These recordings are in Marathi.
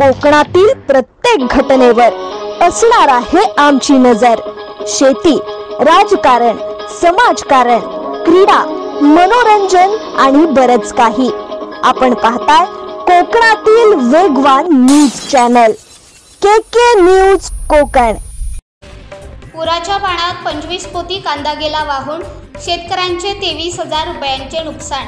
कोकणातील प्रत्येक घटनेवर असणार आहे आमची नजर। शेती, राजकारण, समाजकारण, क्रीडा, मनोरंजन आणि बरच काही। आपण पाहताय कोकणातील वेगवान न्यूज चॅनल के न्यूज कोकण। पुराच्या पाण्यात 25 पोती कांदा गेला वाहून, शेतकऱ्यांचे 23,000 रुपयांचे नुकसान।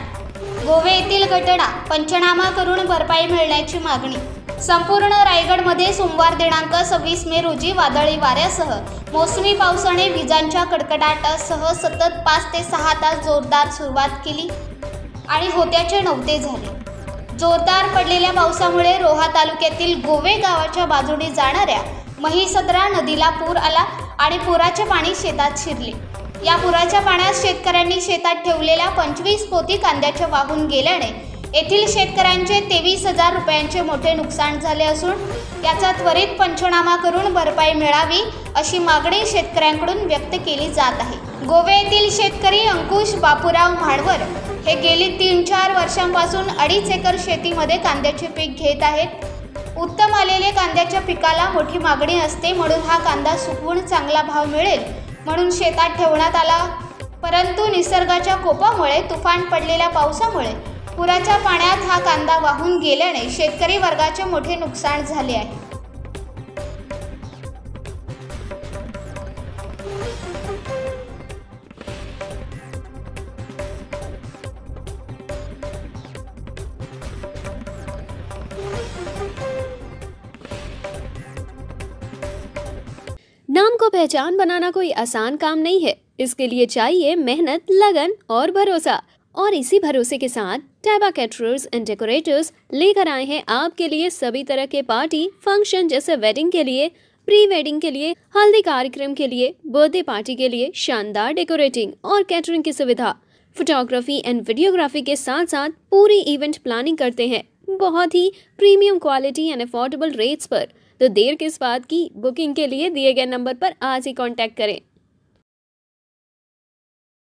गोवे येथील घटना, पंचनामा करून भरपाई मिळण्याची मागणी। संपूर्ण रायगडमध्ये सोमवार दिनांक 26 मे रोजी वादळी वाऱ्यासह मोसमी पावसाने विजांच्या कडकडाटासह सतत 5 ते 6 तास जोरदार सुरुवात केली आणि होत्याचे नव्हते झाले। जोरदार पडलेल्या पावसामुळे रोहा तालुक्यातील गोवे गावाच्या बाजूने जाणाऱ्या महिसदरा नदीला पूर आला आणि पुराचे पाणी शेतात शिरले। या पुराच्या पाण्यात शेतकऱ्यांनी शेतात ठेवलेल्या 25 पोती कांद्याच्या वाहून गेल्याने येथील शेतकऱ्यांचे 23,000 रुपयांचे मोठे नुकसान झाले असून याचा त्वरित पंचनामा करून भरपाई मिळावी अशी मागणी शेतकऱ्यांकडून व्यक्त केली जात आहे। गोवे येथील शेतकरी अंकुश बापूराव म्हाळवर हे गेली 3-4 वर्षांपासून 2.5 एकर शेतीमध्ये कांद्याचे पीक घेत आहेत। उत्तम आलेल्या कांद्याच्या पिकाला मोठी मागणी असते, म्हणून हा कांदा सुकवून चांगला भाव मिळेल म्हणून शेतात ठेवण्यात आला। परंतु निसर्गाच्या कोपामुळे, तुफान पडलेल्या पावसामुळे पुराच्या पाण्यात हा कांदा वाहून गेल्याने शेतकरी वर्गाचे मोठे नुकसान झाले आहे। नाम को पहचान बनाना कोई आसान काम नहीं है। इसके लिए चाहिए मेहनत, लगन और भरोसा। और इसी भरोसे के साथ टैबा कैटरर्स एंड डेकोरेटर्स लेकर आए हैं आपके लिए सभी तरह के पार्टी फंक्शन, जैसे वेडिंग के लिए, प्री वेडिंग के लिए, हल्दी कार्यक्रम के लिए, बर्थडे पार्टी के लिए शानदार डेकोरेटिंग और कैटरिंग की सुविधा। फोटोग्राफी एंड वीडियोग्राफी के साथ साथ पूरी इवेंट प्लानिंग करते हैं, बहुत ही premium quality and affordable rates पर। तो देर किस बात की, बुकिंग के लिए दिए गए नंबर पर आज ही कांटेक्ट करें।